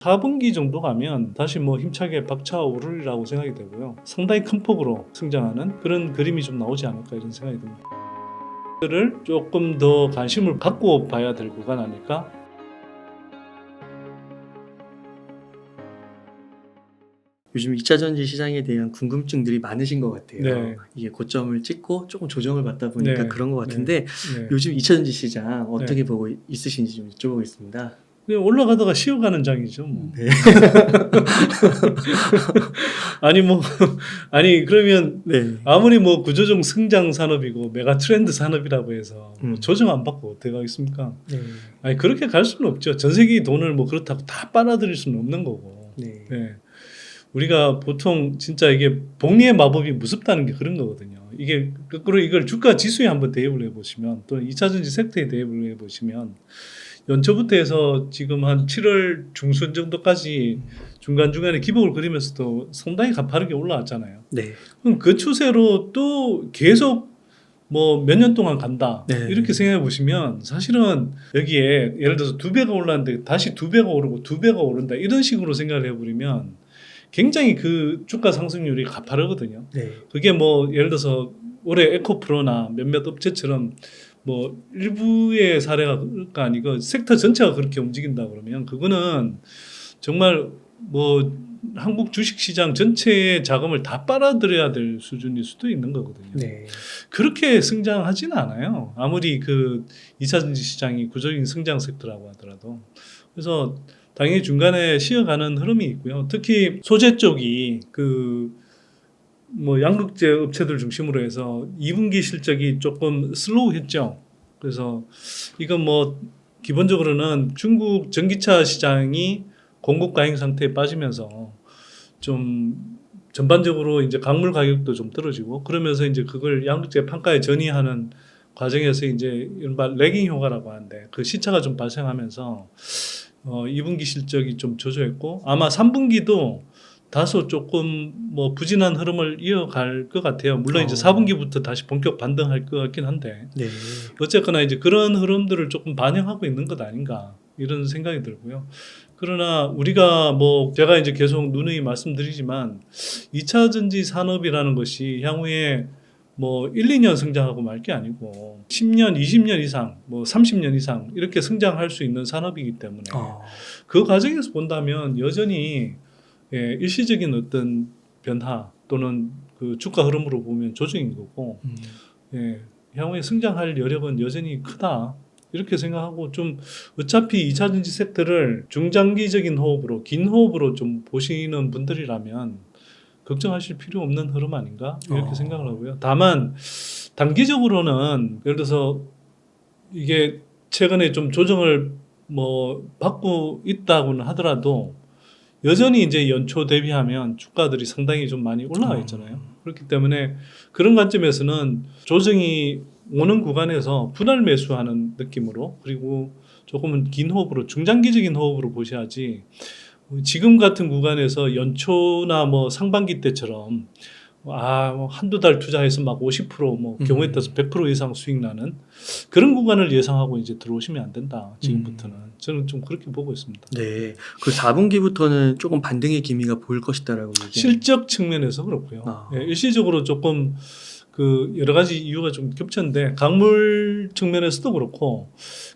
4분기 정도 가면 다시 뭐 힘차게 박차 오르리라고 생각이 되고요. 상당히 큰 폭으로 성장하는 그런 그림이 좀 나오지 않을까 이런 생각이 듭니다. 를 조금 더 관심을 갖고 봐야 될 구간 아닐까? 요즘 2차 전지 시장에 대한 궁금증들이 많으신 것 같아요. 네. 이게 고점을 찍고 조금 조정을 받다 보니까 네. 그런 것 같은데 네. 요즘 2차 전지 시장 어떻게 보고 있으신지 좀 여쭤보겠습니다. 그냥 올라가다가 쉬어가는 장이죠. 뭐. 네. 아니 그러면 네. 아무리 뭐 구조적 성장 산업이고 메가 트렌드 산업이라고 해서 뭐 조정 안 받고 어떻게 가겠습니까? 네. 아니 그렇게 갈 수는 없죠. 전 세계 돈을 뭐 그렇다고 다 빨아들일 수는 없는 거고. 네. 네. 우리가 보통 진짜 이게 복리의 마법이 무섭다는 게 그런 거거든요. 이게 거꾸로 이걸 주가 지수에 한번 대입을 해보시면 또는 2차전지 섹터에 대입을 해보시면 연초부터 해서 지금 한 7월 중순 정도까지 중간중간에 기복을 그리면서도 상당히 가파르게 올라왔잖아요. 네. 그럼 그 추세로 또 계속 뭐 몇 년 동안 간다. 네. 이렇게 생각해 보시면 사실은 여기에 예를 들어서 2배가 올랐는데 다시 2배가 오르고 2배가 오른다. 이런 식으로 생각을 해버리면 굉장히 그 주가 상승률이 가파르거든요. 네. 그게 뭐 예를 들어서 올해 에코프로나 몇몇 업체처럼 뭐 일부의 사례가 아니고 섹터 전체가 그렇게 움직인다 그러면 그거는 정말 뭐 한국 주식시장 전체의 자금을 다 빨아들여야 될 수준일 수도 있는 거거든요. 네. 그렇게 성장하지는 않아요. 아무리 그 2차전지 시장이 구조적인 성장 섹터라고 하더라도. 그래서 당연히 중간에 쉬어가는 흐름이 있고요. 특히 소재 쪽이 그 뭐 양극재 업체들 중심으로 해서 2분기 실적이 조금 슬로우했죠. 그래서 이건 뭐 기본적으로는 중국 전기차 시장이 공급 과잉 상태에 빠지면서 좀 전반적으로 이제 광물 가격도 좀 떨어지고 그러면서 이제 그걸 양극재 판가에 전이하는 과정에서 이제 이른바 레깅 효과라고 하는데 그 시차가 좀 발생하면서 2분기 실적이 좀 저조했고 아마 3분기도 다소 조금 뭐 부진한 흐름을 이어갈 것 같아요. 물론 이제 4분기부터 다시 본격 반등할 것 같긴 한데 네. 어쨌거나 이제 그런 흐름들을 조금 반영하고 있는 것 아닌가 이런 생각이 들고요. 그러나 우리가 뭐 제가 이제 계속 누누이 말씀드리지만 2차 전지 산업이라는 것이 향후에 뭐 1, 2년 성장하고 말 게 아니고 10년, 20년 이상, 뭐 30년 이상 이렇게 성장할 수 있는 산업이기 때문에 그 과정에서 본다면 여전히 일시적인 어떤 변화 또는 그 주가 흐름으로 보면 조정인 거고 향후에 성장할 여력은 여전히 크다. 이렇게 생각하고 좀 어차피 2차전지 섹터를 중장기적인 호흡으로 긴 호흡으로 좀 보시는 분들이라면 걱정하실 필요 없는 흐름 아닌가 이렇게 생각을 하고요. 다만 단기적으로는 예를 들어서 이게 최근에 좀 조정을 뭐 받고 있다고는 하더라도 여전히 이제 연초 대비하면 주가들이 상당히 좀 많이 올라와 있잖아요. 그렇기 때문에 그런 관점에서는 조정이 오는 구간에서 분할 매수하는 느낌으로 그리고 조금은 긴 호흡으로 중장기적인 호흡으로 보셔야지 지금 같은 구간에서 연초나 뭐 상반기 때처럼 뭐 한두 달 투자해서 막 50%뭐 경우에 따라서 100% 이상 수익 나는 그런 구간을 예상하고 이제 들어오시면 안 된다. 지금부터는. 저는 좀 그렇게 보고 있습니다. 네. 그 4분기부터는 조금 반등의 기미가 보일 것이다라고 실적 측면에서 그렇고요. 일시적으로 조금 그 여러 가지 이유가 좀 겹쳤는데 광물 측면에서도 그렇고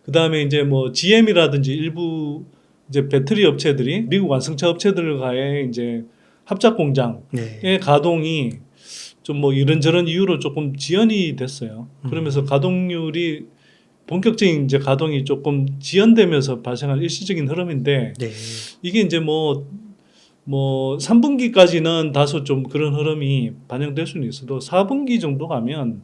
그다음에 이제 뭐 GM이라든지 일부 이제 배터리 업체들이 미국 완성차 업체들과의 이제 합작 공장의 가동이 좀 뭐 이런저런 이유로 조금 지연이 됐어요. 그러면서 가동률이 본격적인 이제 가동이 조금 지연되면서 발생한 일시적인 흐름인데 이게 이제 뭐 3분기까지는 다소 좀 그런 흐름이 반영될 수는 있어도 4분기 정도 가면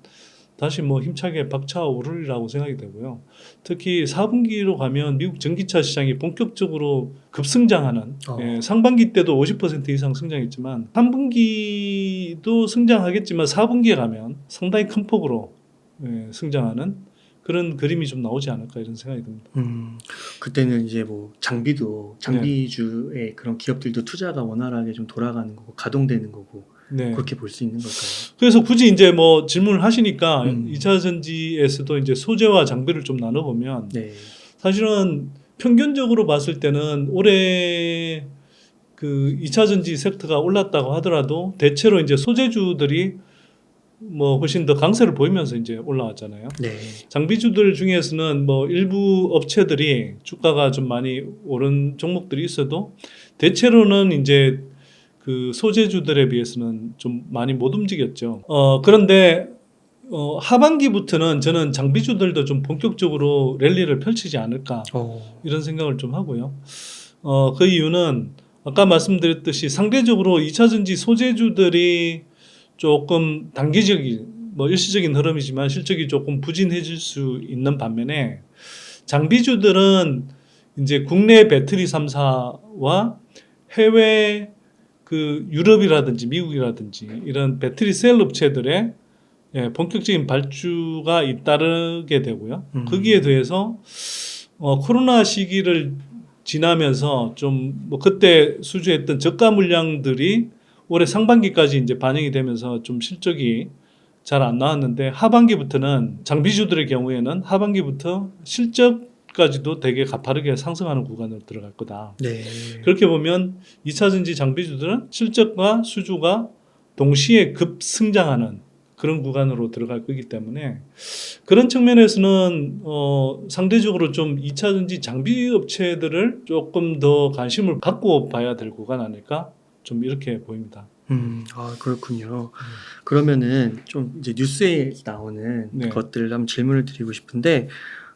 다시 뭐 힘차게 박차 오르리라고 생각이 되고요. 특히 4분기로 가면 미국 전기차 시장이 본격적으로 급성장하는 상반기 때도 50% 이상 성장했지만 3분기도 성장하겠지만 4분기에 가면 상당히 큰 폭으로 성장하는 그런 그림이 좀 나오지 않을까 이런 생각이 듭니다. 그때는 이제 뭐 장비주의 그런 기업들도 투자가 원활하게 좀 돌아가는 거고 가동되는 거고 그렇게 볼 수 있는 걸까요? 그래서 굳이 이제 뭐 질문을 하시니까 2차 전지에서도 이제 소재와 장비를 좀 나눠보면 사실은 평균적으로 봤을 때는 올해 그 2차 전지 섹터가 올랐다고 하더라도 대체로 이제 소재주들이 뭐 훨씬 더 강세를 보이면서 이제 올라왔잖아요. 네. 장비주들 중에서는 뭐 일부 업체들이 주가가 좀 많이 오른 종목들이 있어도 대체로는 이제 그 소재주들에 비해서는 좀 많이 못 움직였죠. 그런데 하반기부터는 저는 장비주들도 좀 본격적으로 랠리를 펼치지 않을까 이런 생각을 좀 하고요. 그 이유는 아까 말씀드렸듯이 상대적으로 2차 전지 소재주들이 조금 단기적인 뭐 일시적인 흐름이지만 실적이 조금 부진해질 수 있는 반면에 장비주들은 이제 국내 배터리 3사와 해외 그 유럽이라든지 미국이라든지 이런 배터리 셀 업체들의 본격적인 발주가 잇따르게 되고요. 거기에 더해서 코로나 시기를 지나면서 좀 뭐 그때 수주했던 저가 물량들이 올해 상반기까지 이제 반영이 되면서 좀 실적이 잘 안 나왔는데 하반기부터는 장비주들의 경우에는 하반기부터 실적까지도 되게 가파르게 상승하는 구간으로 들어갈 거다. 네. 그렇게 보면 2차 전지 장비주들은 실적과 수주가 동시에 급승장하는 그런 구간으로 들어갈 거기 때문에 그런 측면에서는 상대적으로 좀 2차 전지 장비 업체들을 조금 더 관심을 갖고 봐야 될 구간 아닐까? 좀 이렇게 보입니다. 그렇군요. 그러면은 좀 이제 뉴스에 나오는 네. 것들 한번 질문을 드리고 싶은데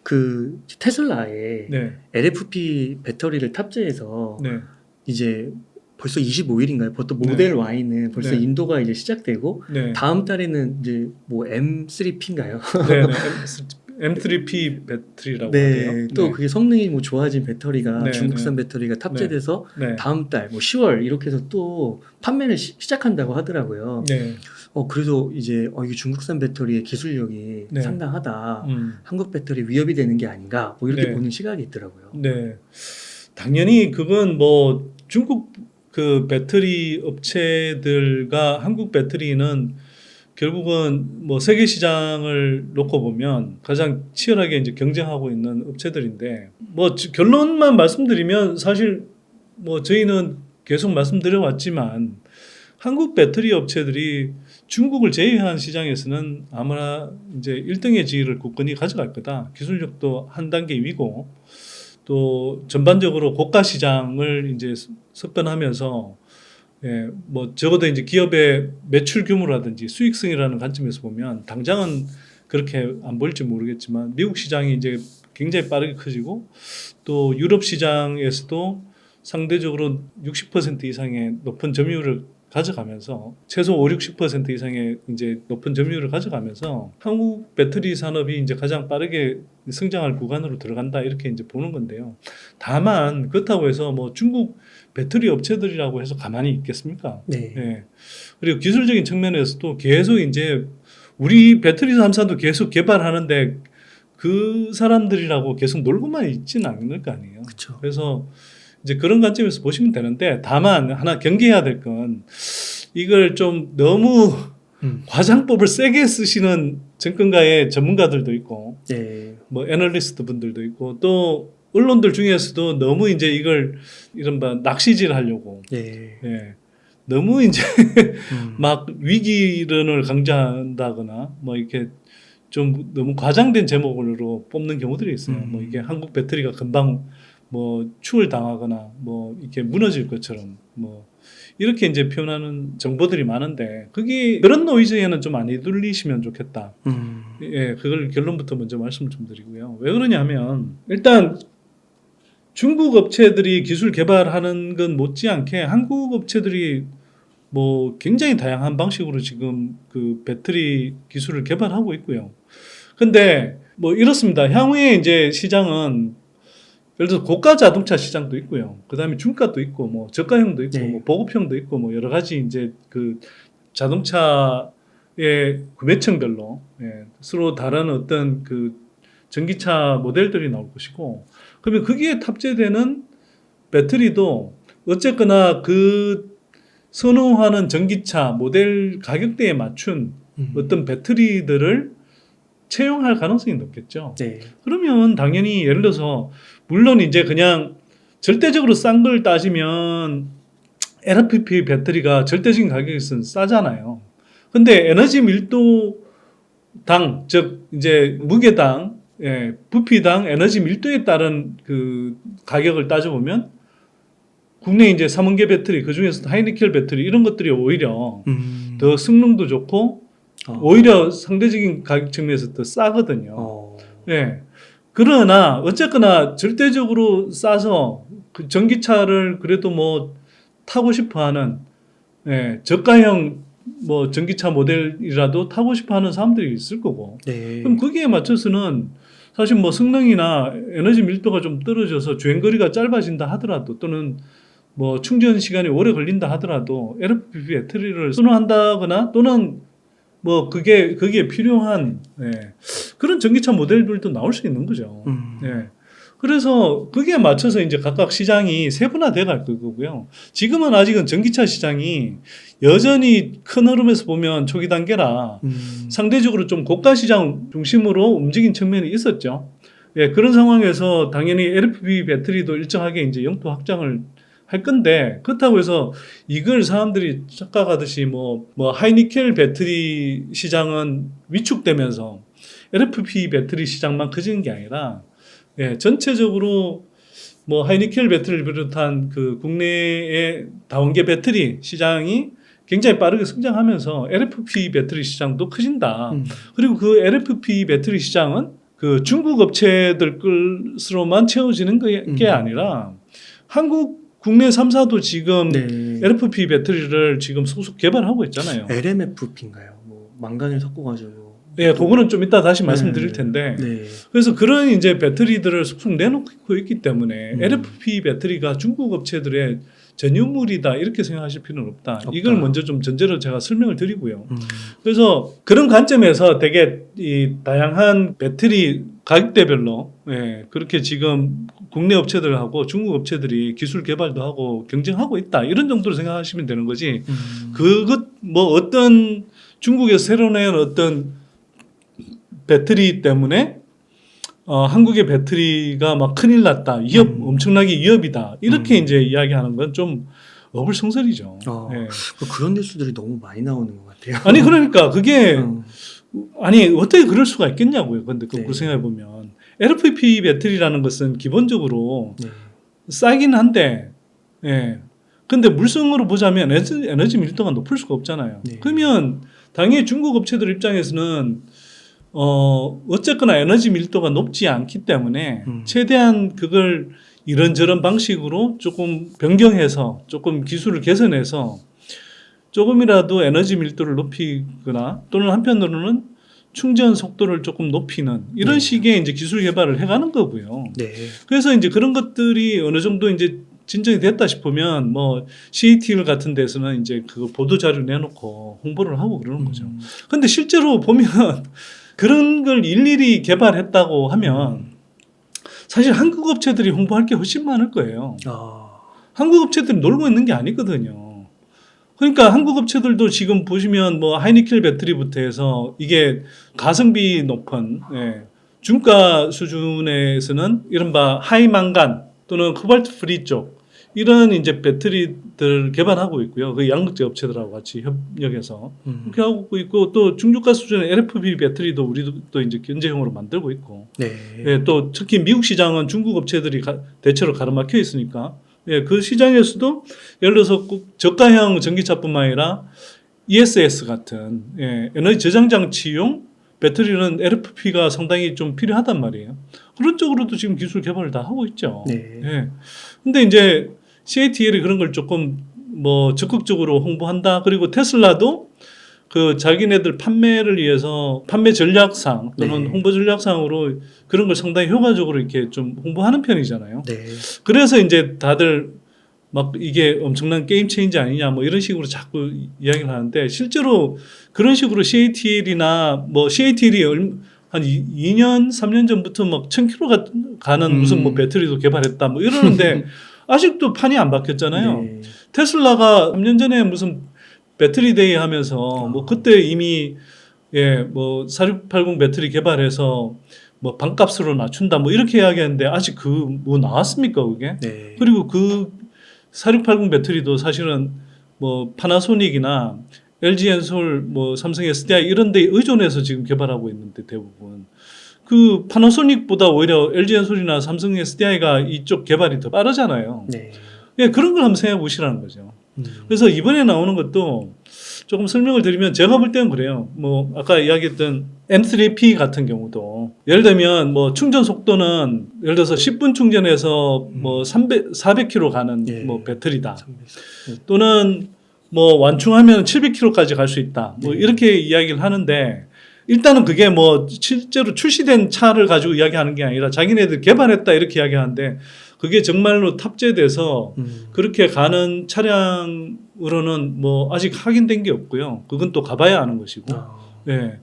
그 테슬라에 네, LFP 배터리를 탑재해서 네, 이제 벌써 25일인가요? 보통 네. 모델 Y는 벌써 네. 인도가 이제 시작되고 네, 다음 달에는 이제 뭐 M3P인가요? 네, M3P 배터리라고 네, 하네요. 또 네. 그게 성능이 뭐 좋아진 배터리가 네, 중국산 배터리가 탑재돼서 네, 다음 달 뭐 10월 이렇게 해서 또 판매를 시작한다고 하더라고요. 네, 그래서 이제 이게 중국산 배터리의 기술력이 네. 상당하다. 한국 배터리 위협이 되는 게 아닌가 뭐 이렇게 네. 보는 시각이 있더라고요. 네. 당연히 그건 뭐 중국 그 배터리 업체들과 한국 배터리는 결국은 뭐 세계 시장을 놓고 보면 가장 치열하게 이제 경쟁하고 있는 업체들인데 뭐 결론만 말씀드리면 사실 뭐 저희는 계속 말씀드려 왔지만 한국 배터리 업체들이 중국을 제외한 시장에서는 아마 이제 1등의 지위를 굳건히 가져갈 거다. 기술력도 한 단계 위고 또 전반적으로 고가 시장을 이제 석권하면서 뭐 적어도 이제 기업의 매출 규모라든지 수익성이라는 관점에서 보면 당장은 그렇게 안 보일지 모르겠지만 미국 시장이 이제 굉장히 빠르게 커지고 또 유럽 시장에서도 상대적으로 60% 이상의 높은 점유율을 가져가면서 최소 5, 60% 이상의 이제 높은 점유율을 가져가면서 한국 배터리 산업이 이제 가장 빠르게 성장할 구간으로 들어간다 이렇게 이제 보는 건데요. 다만 그렇다고 해서 뭐 중국 배터리 업체들이라고 해서 가만히 있겠습니까? 네. 예. 그리고 기술적인 측면에서도 계속 이제 우리 배터리 3사도 계속 개발하는데 그 사람들이라고 계속 놀고만 있지는 않을 거 아니에요. 그렇죠. 그래서 이제 그런 관점에서 보시면 되는데 다만 하나 경계해야 될 건 이걸 좀 너무 과장법을 세게 쓰시는 정권가의 전문가들도 있고 네. 뭐 애널리스트 분들도 있고 또 언론들 중에서도 너무 이제 이걸 이른바 낚시질 하려고 네. 너무 이제 막 위기론을 강조한다거나 뭐 이렇게 좀 너무 과장된 제목으로 뽑는 경우들이 있어요. 뭐 이게 한국 배터리가 금방 뭐 추월 당하거나 뭐 이렇게 무너질 것처럼 뭐 이렇게 이제 표현하는 정보들이 많은데 그게 그런 노이즈에는 좀 안 휘둘리시면 좋겠다. 그걸 결론부터 먼저 말씀 좀 드리고요. 왜 그러냐면 일단 중국 업체들이 기술 개발하는 건 못지않게 한국 업체들이 뭐 굉장히 다양한 방식으로 지금 그 배터리 기술을 개발하고 있고요. 근데 뭐 이렇습니다. 향후에 이제 시장은 예를 들어서 고가 자동차 시장도 있고요. 그 다음에 중가도 있고, 뭐 저가형도 있고, 네. 뭐 보급형도 있고, 뭐 여러 가지 이제 그 자동차의 구매층별로 서로 다른 어떤 그 전기차 모델들이 나올 것이고, 그러면 거기에 탑재되는 배터리도 어쨌거나 그 선호하는 전기차 모델 가격대에 맞춘 어떤 배터리들을 채용할 가능성이 높겠죠. 네. 그러면 당연히 예를 들어서 물론 이제 그냥 절대적으로 싼 걸 따지면 LFP 배터리가 절대적인 가격에서는 싸잖아요. 근데 에너지 밀도당, 즉 이제 무게당, 부피당 에너지 밀도에 따른 그 가격을 따져보면 국내 이제 삼원계 배터리, 그 중에서 하이니켈 배터리 이런 것들이 오히려 더 성능도 좋고 오히려 상대적인 가격 측면에서 더 싸거든요. 예. 그러나 어쨌거나 절대적으로 싸서 그 전기차를 그래도 뭐 타고 싶어하는 저가형 뭐 전기차 모델이라도 타고 싶어하는 사람들이 있을 거고. 네. 그럼 거기에 맞춰서는 사실 뭐 성능이나 에너지 밀도가 좀 떨어져서 주행 거리가 짧아진다 하더라도 또는 뭐 충전 시간이 오래 걸린다 하더라도 LFP 배터리를 선호한다거나 또는 뭐 거기에 필요한 그런 전기차 모델들도 나올 수 있는 거죠. 그래서 거기에 맞춰서 이제 각각 시장이 세분화돼 갈 거고요. 지금은 아직은 전기차 시장이 여전히 큰 흐름에서 보면 초기 단계라 상대적으로 좀 고가 시장 중심으로 움직인 측면이 있었죠. 그런 상황에서 당연히 LFP 배터리도 일정하게 이제 영토 확장을 할 건데 그렇다고 해서 이걸 사람들이 착각하듯이 뭐 하이니켈 배터리 시장은 위축되면서 LFP 배터리 시장만 커지는 게 아니라 전체적으로 뭐 하이니켈 배터리를 비롯한 그 국내의 다원계 배터리 시장이 굉장히 빠르게 성장하면서 LFP 배터리 시장도 커진다. 그리고 그 LFP 배터리 시장은 그 중국 업체들 것으로만 채워지는 게 아니라 한국 국내 3사도 지금 LFP 배터리를 지금 속속 개발하고 있잖아요. LMFP인가요? 뭐 망간을 섞어가지고. 그거는 좀 이따 다시 말씀드릴 텐데. 그래서 그런 이제 배터리들을 속속 내놓고 있기 때문에 LFP 배터리가 중국 업체들의 전유물이다 이렇게 생각하실 필요는 없다. 이걸 먼저 좀 전제로 제가 설명을 드리고요. 그래서 그런 관점에서 되게 이 다양한 배터리 가격대별로 그렇게 지금 국내 업체들하고 중국 업체들이 기술 개발도 하고 경쟁하고 있다 이런 정도로 생각하시면 되는 거지. 그것 뭐 어떤 중국에서 새로 낸 어떤 배터리 때문에 한국의 배터리가 막 큰일 났다, 엄청나게 위협이다 이렇게 이제 이야기하는 건 좀 어불성설이죠. 그런 뉴스들이 너무 많이 나오는 것 같아요. 아니 그러니까 그게 아니 어떻게 그럴 수가 있겠냐고요. 근데 그 생각해 보면 LFP 배터리라는 것은 기본적으로 싸긴 한데, 근데 물성으로 보자면 에너지 밀도가 높을 수가 없잖아요. 그러면 당연히 중국 업체들 입장에서는 어쨌거나 에너지 밀도가 높지 않기 때문에 최대한 그걸 이런저런 방식으로 조금 변경해서 조금 기술을 개선해서 조금이라도 에너지 밀도를 높이거나 또는 한편으로는 충전 속도를 조금 높이는 이런 식의 이제 기술 개발을 해가는 거고요. 그래서 이제 그런 것들이 어느 정도 이제 진정이 됐다 싶으면 뭐 CATL 같은 데서는 이제 그 보도 자료 내놓고 홍보를 하고 그러는 거죠. 근데 실제로 보면 그런 걸 일일이 개발했다고 하면 사실 한국 업체들이 홍보할 게 훨씬 많을 거예요. 한국 업체들이 놀고 있는 게 아니거든요. 그러니까 한국 업체들도 지금 보시면 뭐 하이니켈 배터리부터 해서 이게 가성비 높은 중가 수준에서는 이른바 하이망간 또는 코발트 프리 쪽 이런 이제 배터리들 개발하고 있고요. 그 양극재 업체들하고 같이 협력해서 그렇게 하고 있고 또 중저가 수준의 LFP 배터리도 우리도 또 이제 견제형으로 만들고 있고 또 특히 미국 시장은 중국 업체들이 대체로 가로막혀 있으니까 그 시장에서도 예를 들어서 꼭 저가형 전기차뿐만 아니라 ESS 같은 에너지 저장 장치용 배터리는 LFP가 상당히 좀 필요하단 말이에요. 그런 쪽으로도 지금 기술 개발을 다 하고 있죠. 근데 이제 CATL이 그런 걸 조금 뭐 적극적으로 홍보한다. 그리고 테슬라도 그 자기네들 판매를 위해서 판매 전략상 또는 홍보 전략상으로 그런 걸 상당히 효과적으로 이렇게 좀 홍보하는 편이잖아요. 그래서 이제 다들 막 이게 엄청난 게임 체인지 아니냐 뭐 이런 식으로 자꾸 이야기를 하는데 실제로 그런 식으로 CATL이나 뭐 CATL이 한 2년 3년 전부터 막 1000km 가는 무슨 뭐 배터리도 개발했다 뭐 이러는데 아직도 판이 안 바뀌었잖아요. 테슬라가 3년 전에 무슨 배터리 데이 하면서 뭐 그때 이미 뭐 4680 배터리 개발해서 뭐 반값으로 낮춘다 뭐 이렇게 이야기하는데 아직 그 뭐 나왔습니까 그게? 네. 그리고 그 4680 배터리도 사실은 뭐 파나소닉이나 LG 엔솔 뭐 삼성 SDI 이런 데 의존해서 지금 개발하고 있는데 대부분 그 파나소닉보다 오히려 LG 엔솔이나 삼성 SDI가 이쪽 개발이 더 빠르잖아요. 네. 예, 그런 걸 한번 생각해 보시라는 거죠. 음. 그래서 이번에 나오는 것도 조금 설명을 드리면 제가 볼 때는 그래요. 뭐 아까 이야기했던 M3P 같은 경우도 예를 들면 뭐 충전 속도는 예를 들어서 10분 충전해서 뭐 400km 가는 예. 뭐 배터리다. 300. 또는 뭐 완충하면 700km까지 갈 수 있다. 뭐 이렇게 이야기를 하는데 일단은 그게 뭐 실제로 출시된 차를 가지고 이야기하는 게 아니라 자기네들 개발했다 이렇게 이야기하는데 그게 정말로 탑재돼서 그렇게 가는 차량으로는 뭐 아직 확인된 게 없고요. 그건 또 가봐야 아는 것이고. 네.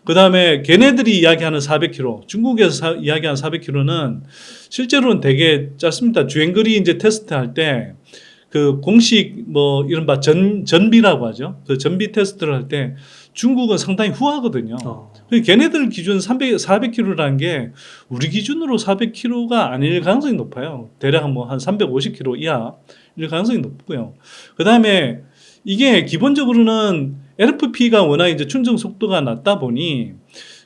그 다음에 걔네들이 이야기하는 400km, 중국에서 이야기하는 400km는 실제로는 되게 짧습니다. 주행거리 이제 테스트할 때 그 공식 뭐 이른바 전비라고 하죠. 그 전비 테스트를 할 때 중국은 상당히 후하거든요. 걔네들 기준 400km라는 게 우리 기준으로 400km가 아닐 가능성이 높아요. 대략 뭐 한 350km 이하일 가능성이 높고요. 그 다음에 이게 기본적으로는 LFP가 워낙 이제 충전 속도가 낮다 보니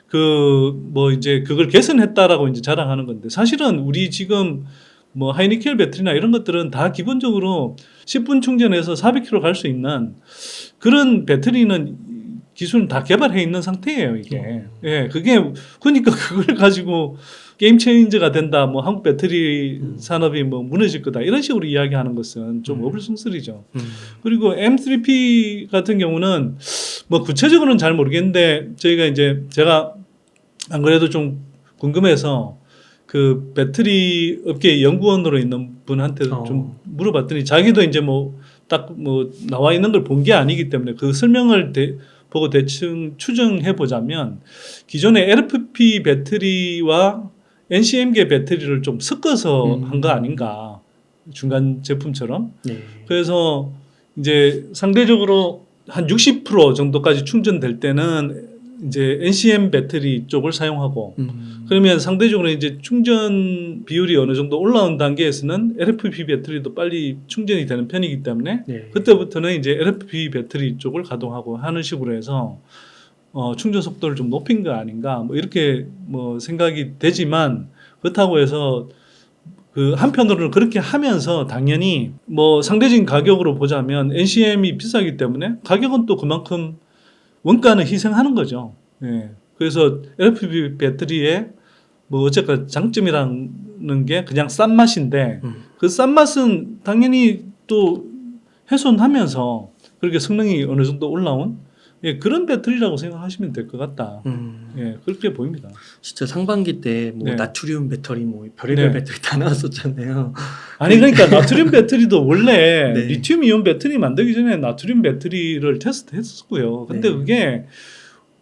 그 뭐 이제 그걸 개선했다라고 이제 자랑하는 건데 사실은 우리 지금 뭐 하이니켈 배터리나 이런 것들은 다 기본적으로 10분 충전해서 400km 갈 수 있는 그런 배터리는 기술은 다 개발해 있는 상태예요, 이게. 예, 그게 그러니까 그걸 가지고 게임 체인저가 된다. 뭐 한국 배터리 산업이 뭐 무너질 거다. 이런 식으로 이야기하는 것은 좀 어불성설이죠. 그리고 M3P 같은 경우는 뭐 구체적으로는 잘 모르겠는데 저희가 이제 제가 안 그래도 좀 궁금해서 그 배터리 업계 연구원으로 있는 분한테 좀 물어봤더니 자기도 이제 뭐 딱 뭐 나와 있는 걸 본 게 아니기 때문에 그 설명을 보고 대충 추정해 보자면 기존의 LFP 배터리와 NCM계 배터리를 좀 섞어서 한 거 아닌가 중간 제품처럼. 네. 그래서 이제 상대적으로 한 60% 정도까지 충전될 때는 이제 NCM 배터리 쪽을 사용하고 그러면 상대적으로 이제 충전 비율이 어느 정도 올라온 단계에서는 LFP 배터리도 빨리 충전이 되는 편이기 때문에 네. 그때부터는 이제 LFP 배터리 쪽을 가동하고 하는 식으로 해서 충전 속도를 좀 높인 거 아닌가 뭐 이렇게 뭐 생각이 되지만 그렇다고 해서 그 한편으로는 그렇게 하면서 당연히 뭐 상대적인 가격으로 보자면 NCM이 비싸기 때문에 가격은 또 그만큼 원가는 희생하는 거죠. 예. 그래서 LFP 배터리의 뭐 어쨌든 장점이라는 게 그냥 싼 맛인데 그 싼 맛은 당연히 또 훼손하면서 그렇게 성능이 어느 정도 올라온 예, 그런 배터리라고 생각하시면 될 것 같다. 예, 그렇게 보입니다. 진짜 상반기 때 뭐 네. 나트륨 배터리 뭐 별의별 네. 배터리 다 나왔었잖아요. 아니 그러니까 나트륨 배터리도 원래 네. 리튬 이온 배터리 만들기 전에 나트륨 배터리를 테스트했었고요. 근데 네. 그게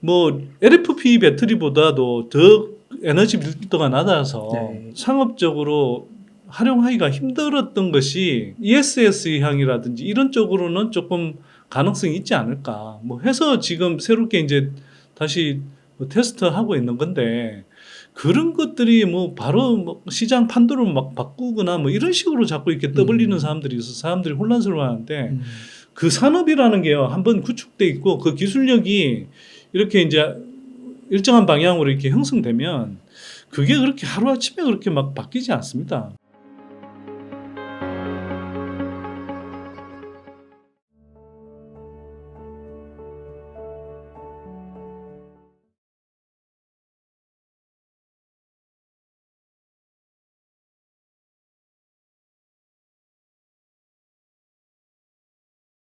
뭐 LFP 배터리보다도 더 에너지 밀도가 낮아서 네. 상업적으로 활용하기가 힘들었던 것이 ESS 향이라든지 이런 쪽으로는 조금 가능성이 있지 않을까. 뭐 해서 지금 새롭게 이제 다시 뭐 테스트하고 있는 건데 그런 것들이 뭐 바로 뭐 시장 판도를 막 바꾸거나 뭐 이런 식으로 자꾸 이렇게 떠벌리는 사람들이 있어서 사람들이 혼란스러워하는데 그 산업이라는 게요 한번 구축돼 있고 그 기술력이 이렇게 이제 일정한 방향으로 이렇게 형성되면 그게 그렇게 하루아침에 그렇게 막 바뀌지 않습니다.